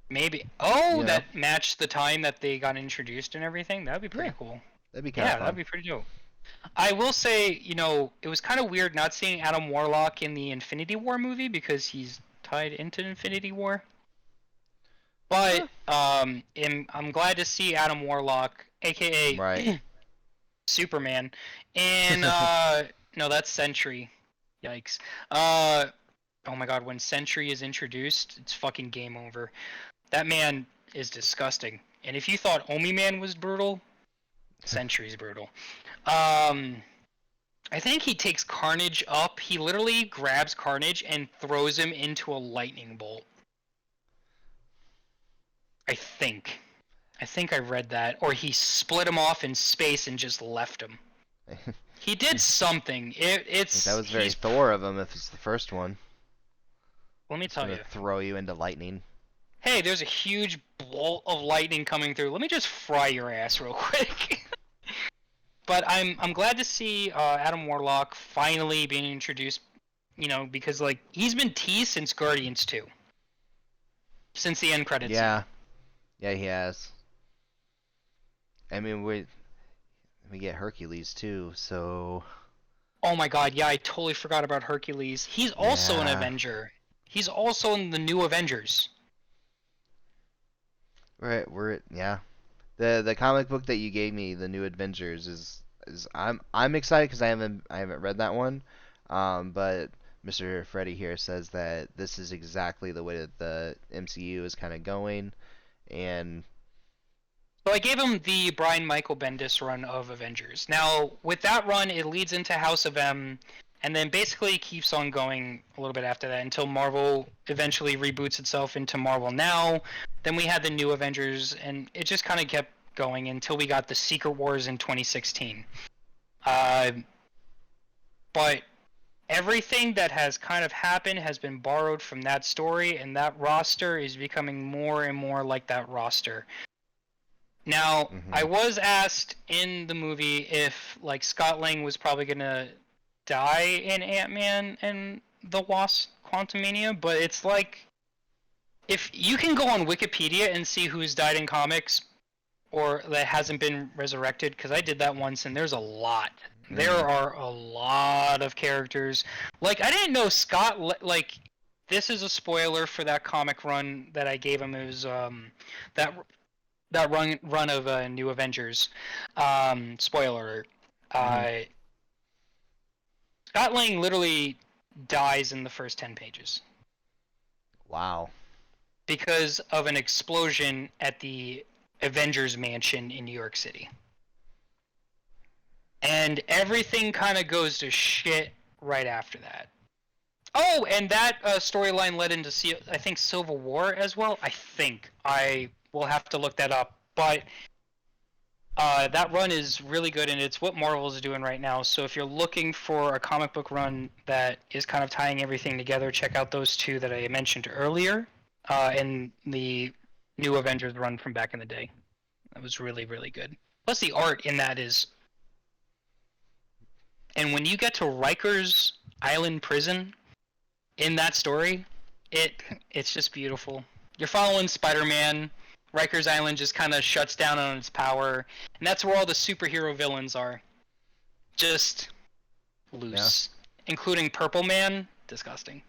maybe You know? that matched the time that they got introduced and everything. That'd be Yeah, pretty cool. that'd be kind of Yeah, that'd fun. be pretty dope. I will say, it was kind of weird not seeing Adam Warlock in the Infinity War movie because he's tied into Infinity War. But Huh. I'm glad to see Adam Warlock, Right. aka Superman, and no, that's Sentry. Yikes. Uh, oh my God, when Sentry is introduced, it's fucking game over. That man is disgusting. And if you thought Omi Man was brutal, Sentry's brutal. Um, I think he takes Carnage up. He literally grabs Carnage and throws him into a lightning bolt. I think. I think I read that. Or he split him off in space and just left him. He did something. That was very He's. Thor of him if it's the first one. Let me It's tell gonna you. throw you into lightning. Hey, there's a huge bolt of lightning coming through. Let me just fry your ass real quick. But I'm glad to see Adam Warlock finally being introduced. Because like he's been teased since Guardians 2, since the end credit scene. Yeah. Yeah, he has. I mean, we get Hercules too, so Oh my God, yeah, I totally forgot about Hercules. He's also an yeah. Avenger. He's also in the new Avengers. Right, yeah. The comic book that you gave me, the New Adventures, is I'm excited because I haven't read that one. But Mr. Freddy here says that this is exactly the way that the MCU is kind of going, and So I gave him the Brian Michael Bendis run of Avengers. Now, with that run, it leads into House of M, and then basically keeps on going a little bit after that until Marvel eventually reboots itself into Marvel Now. Then we had the new Avengers, and it just kind of kept going until we got the Secret Wars in 2016. Uh, but everything that has kind of happened has been borrowed from that story, and that roster is becoming more and more like that roster. Now, I mhm. was asked in the movie if like Scott Lang was probably gonna die in Ant-Man and the Wasp: Quantum Mania, but it's like if you can go on Wikipedia and see who's died in comics or that hasn't been resurrected, because I did that once, and there's a lot. There Mhm. are a lot of characters. Like I didn't know like this is a spoiler for that comic run that I gave him. It was that that run of New Avengers. Spoiler alert. Mhm. Uh, Scott Lang literally dies in the first 10 pages. Wow. because of an explosion at the Avengers Mansion in New York City. And everything kind of goes to shit right after that. Oh, and that storyline led into, I think, Civil War as well. I think. I will have to look that up. But that run is really good, and it's what Marvel is doing right now. So if you're looking for a comic book run that is kind of tying everything together, check out those two that I mentioned earlier, and the new Avengers run from back in the day. That was really, really good. Plus, the art in that is... And when you get to Riker's Island prison in that story, it's just beautiful. You're following Spider-Man. Riker's Island just kind of shuts down on its power, and that's where all the superhero villains are. Just loose. Yeah. Including Purple Man. Disgusting.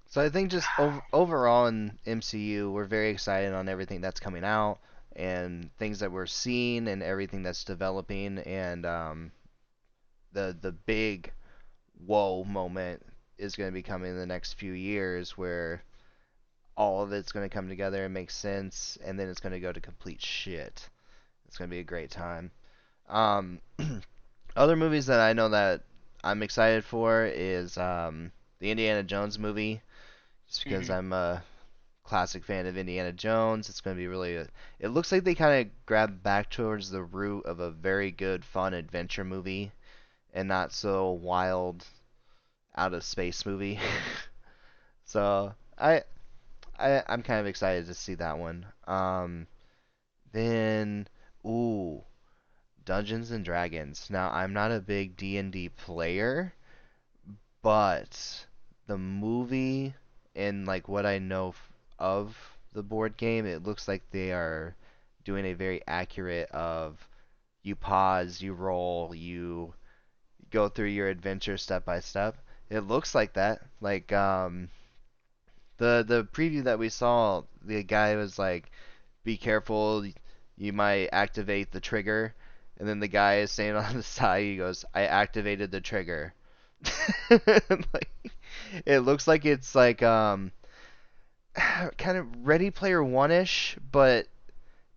So I think just overall in MCU, we're very excited on everything that's coming out and things that we're seeing and everything that's developing, and the big whoa moment is going to be coming in the next few years where all of it's going to come together and make sense, and then it's going to go to complete shit. It's going to be a great time. Other movies that I know that I'm excited for is the Indiana Jones movie, just because I'm a classic fan of Indiana Jones. It's going to be really... It looks like they kind of grab back towards the root of a very good, fun adventure movie, and not so wild, out of space movie. So I'm kind of excited to see that one. Then, Dungeons and Dragons. Now, I'm not a big D&D player, but the movie and like what I know of the board game, it looks like they are doing a very accurate of you pause, you roll, you go through your adventure step by step. It looks like that. Like the preview that we saw, the guy was like, "Be careful, you might activate the trigger," and then the guy is saying on the side, he goes, "I activated the trigger." Like, it looks like it's like kind of Ready Player One-ish, but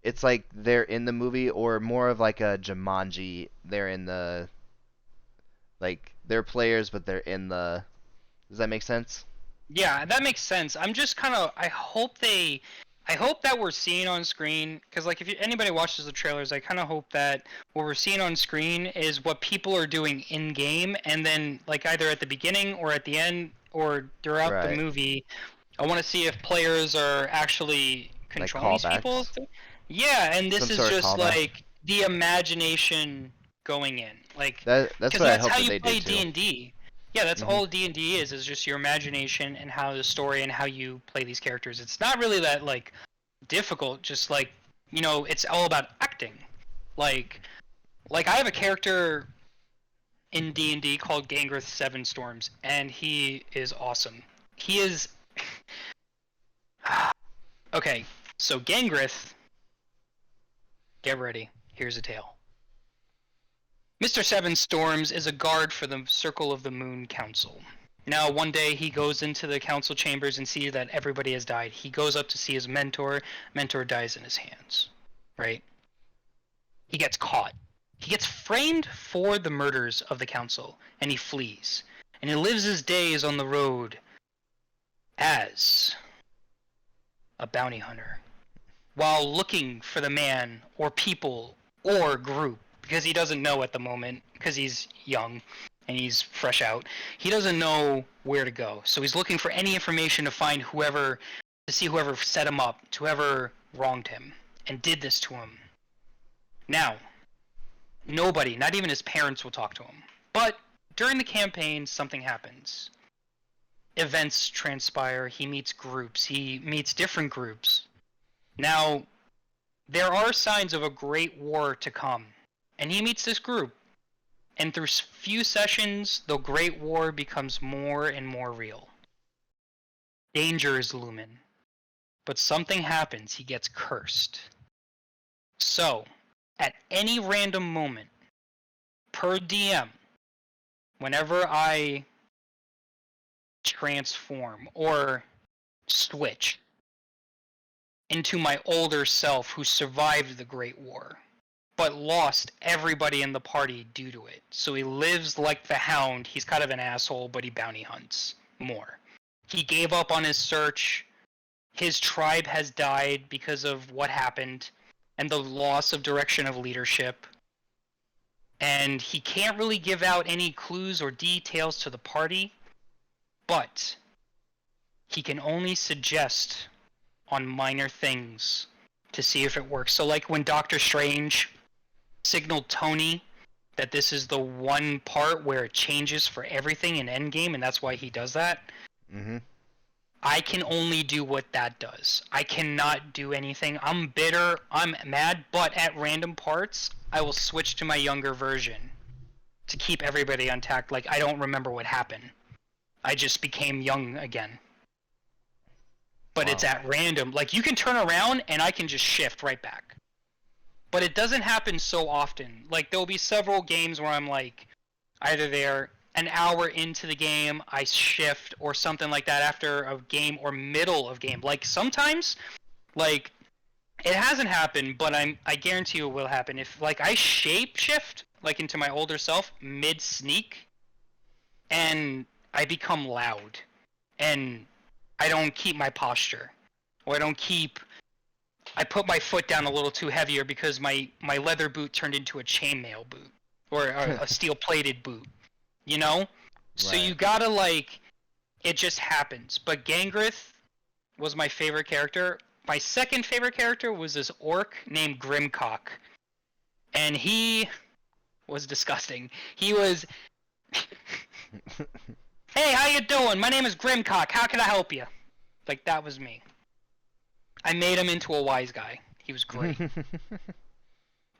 it's like they're in the movie, or more of like a Jumanji. They're in the... Like, they're players, but they're in the... Does that make sense? Yeah, that makes sense. I'm just kind of... I hope that we're seeing on screen, because like if anybody watches the trailers, I kind of hope that what we're seeing on screen is what people are doing in game, and then like either at the beginning or at the end or throughout the movie, I want to see if players are actually controlling these people. Yeah, and this is just like the imagination going in, like that's what I hope how that you they play do too. D&D. Yeah, that's all D&D is just your imagination and how the story and how you play these characters. It's not really that like difficult, just like, you know, it's all about acting. Like I have a character in D&D called Gangreth Seven Storms, and he is awesome. He is okay, so Gangreth, get ready. Here's a tale. Mr. Seven Storms is a guard for the Circle of the Moon Council. Now, one day he goes into the council chambers and sees that everybody has died. He goes up to see his mentor. Mentor dies in his hands. Right? He gets caught. He gets framed for the murders of the council, and he flees. And he lives his days on the road as a bounty hunter, while looking for the man or people or group, because he doesn't know at the moment, because he's young and he's fresh out. He doesn't know where to go. So he's looking for any information to find to see whoever set him up, to whoever wronged him and did this to him. Now, nobody, not even his parents, will talk to him. But during the campaign, something happens. Events transpire. He meets groups. He meets different groups. Now, there are signs of a great war to come. And he meets this group. And through few sessions, the Great War becomes more and more real. Danger is looming. But something happens. He gets cursed. So, at any random moment, per DM, whenever I transform or switch into my older self who survived the Great War, but lost everybody in the party due to it. So he lives like the Hound. He's kind of an asshole, but he bounty hunts more. He gave up on his search. His tribe has died because of what happened and the loss of direction of leadership. And he can't really give out any clues or details to the party, but he can only suggest on minor things to see if it works. So like when Doctor Strange signaled Tony that this is the one part where it changes for everything in Endgame, and that's why he does that. Mm-hmm. I can only do what that does. I cannot do anything. I'm bitter, I'm mad, but at random parts, I will switch to my younger version to keep everybody intact. Like, I don't remember what happened. I just became young again. But Wow. It's at random. Like, you can turn around and I can just shift right back. But it doesn't happen so often. Like, there'll be several games where I'm like, either they're an hour into the game, I shift or something like that after a game or middle of game. Like, sometimes, like, it hasn't happened, but I guarantee you it will happen. If, like, I shape shift, like, into my older self mid-sneak, and I become loud, and I don't keep my posture, or I put my foot down a little too heavier because my leather boot turned into a chainmail boot, or a steel-plated boot, you know? So Right. you gotta, like, it just happens. But Gangreth was my favorite character. My second favorite character was this orc named Grimcock, and he was disgusting. He was, hey, how you doing? My name is Grimcock. How can I help you? Like, that was me. I made him into a wise guy. He was great.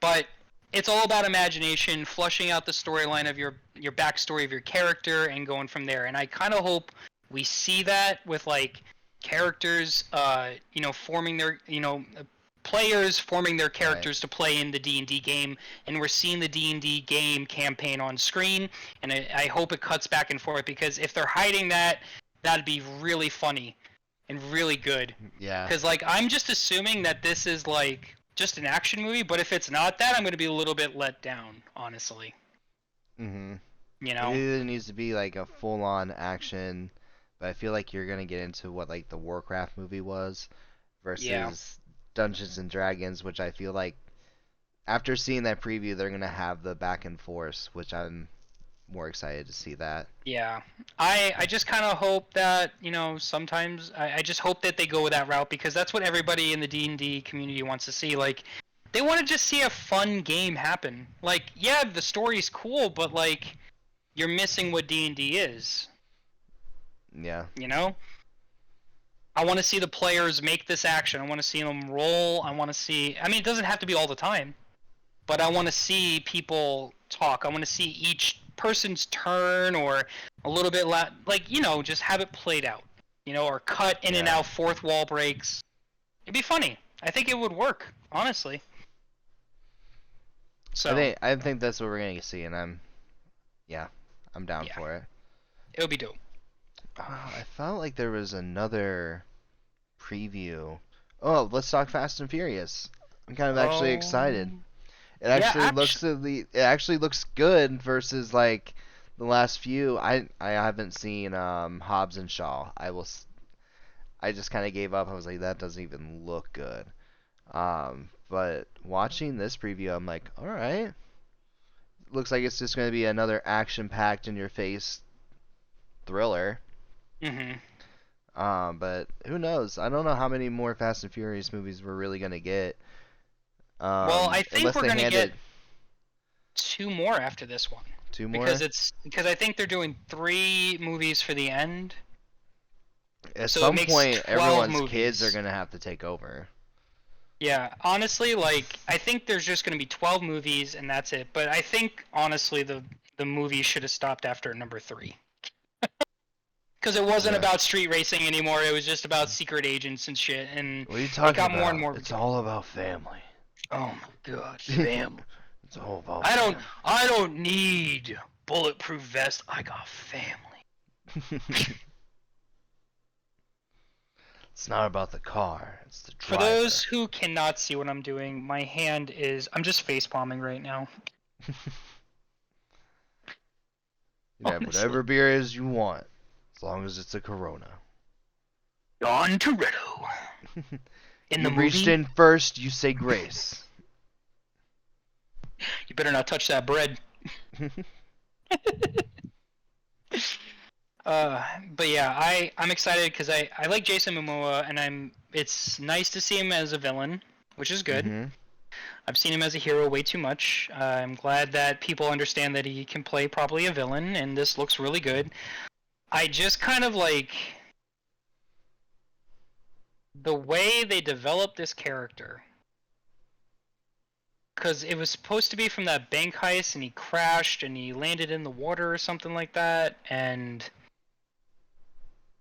But it's all about imagination, flushing out the storyline of your backstory of your character and going from there. And I kind of hope we see that with, like, characters, forming their, players forming their characters to play in the D&D game, and we're seeing the D&D game campaign on screen, and I hope it cuts back and forth, because if they're hiding that, that'd be really funny and really good. Yeah. Because, like, I'm just assuming that this is, like, just an action movie, but if it's not that, I'm going to be a little bit let down, honestly. Mm-hmm. You It know? either needs to be like a full-on action, but I feel like you're gonna get into what like the Warcraft movie was versus Dungeons and Dragons, which I feel like after seeing that preview, they're gonna have the back and forth, which I'm more excited to see that. Yeah. I just kind of hope that, sometimes I just hope that they go that route, because that's what everybody in the D&D community wants to see. Like, they want to just see a fun game happen. Like, yeah, the story's cool, but, like, you're missing what D&D is, Yeah. you know? I want to see the players make this action. I want to see them roll. I want to see... I mean, it doesn't have to be all the time, but I want to see people talk. I want to see each person's turn, or a little bit just have it played out, or cut in and out, fourth wall breaks. It'd be funny. I think it would work, honestly. So I think that's what we're gonna see, and I'm down for it. it would be dope. I felt like there was another preview. Oh, let's talk Fast and Furious. I'm kind of actually excited. It actually looks good versus like the last few. I haven't seen Hobbs and Shaw. I just kind of gave up. I was like, that doesn't even look good. But watching this preview, I'm like, all right. Looks like it's just going to be another action-packed, in-your-face thriller. Mm-hmm. But who knows? I don't know how many more Fast and Furious movies we're really going to get. Well, I think unless we're they going to hand get it 2 more after this one. 2 more. Because I think they're doing 3 movies for the end. At so it some makes point, 12 everyone's kids movies. are going to have to take over. Yeah, honestly, like, I think there's just going to be 12 movies and that's it. But I think, honestly, the movie should have stopped after number 3. Because it wasn't about street racing anymore. It was just about secret agents and shit. And What are you talking got about? more and more. It's all about family. Oh my god, family. It's all about I don't need bulletproof vest. I got family. It's not about the car. It's the For driver. those who cannot see what I'm doing, my hand is... I'm just face palming right now. You can have Honestly. whatever beer is you want, as long as it's a Corona. Don Toretto. In the You reached movie, in first, you say grace. you better not touch that bread. But yeah, I'm excited because I like Jason Momoa, and it's nice to see him as a villain, which is good. Mhm. I've seen him as a hero way too much. I'm glad that people understand that he can play probably a villain, and this looks really good. I just kind of like the way they developed this character. Because it was supposed to be from that bank heist, and he crashed, and he landed in the water or something like that, and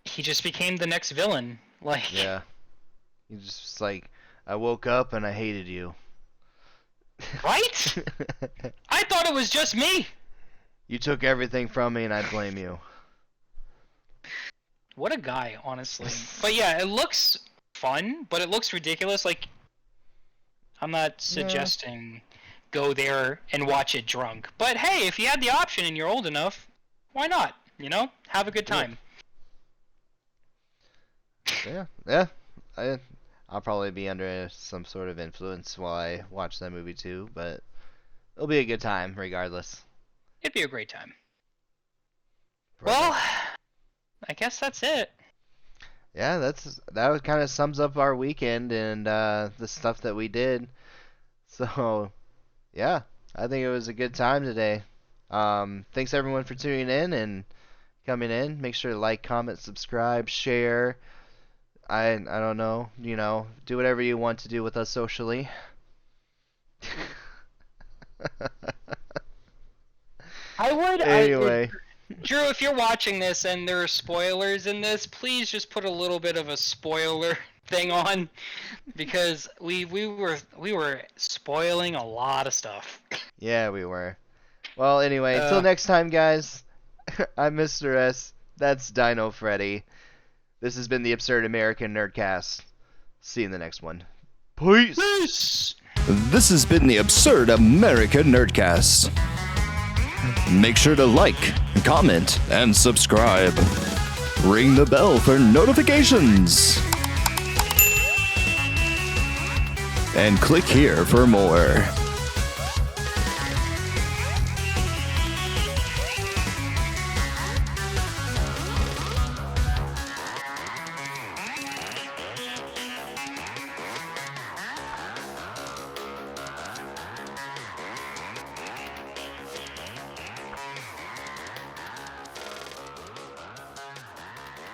he just became the next villain. Like, Yeah. You just like, I woke up and I hated you. right? I thought it was just me. You took everything from me and I blame you. What a guy, honestly. But yeah, it looks fun, but it looks ridiculous. Like, I'm not suggesting go there and watch it drunk. But hey, if you had the option and you're old enough, why not? You know, have a good time. Yeah. I'll probably be under some sort of influence while I watch that movie too, but it'll be a good time regardless. It'd be a great time. Perfect. Well, I guess that's it. Yeah, that kind of sums up our weekend and the stuff that we did. So, yeah, I think it was a good time today. Thanks everyone for tuning in and coming in. Make sure to like, comment, subscribe, share. I don't know, do whatever you want to do with us socially. I would. Anyway. Drew, if you're watching this and there are spoilers in this, please just put a little bit of a spoiler thing on, because we were spoiling a lot of stuff. Yeah, we were. Well, anyway, until next time, guys. I'm Mr. S. That's Dino Freddy. This has been the Absurd American Nerdcast. See you in the next one. Peace! Peace! This has been the Absurd American Nerdcast. Make sure to like, comment, and subscribe. Ring the bell for notifications. And click here for more.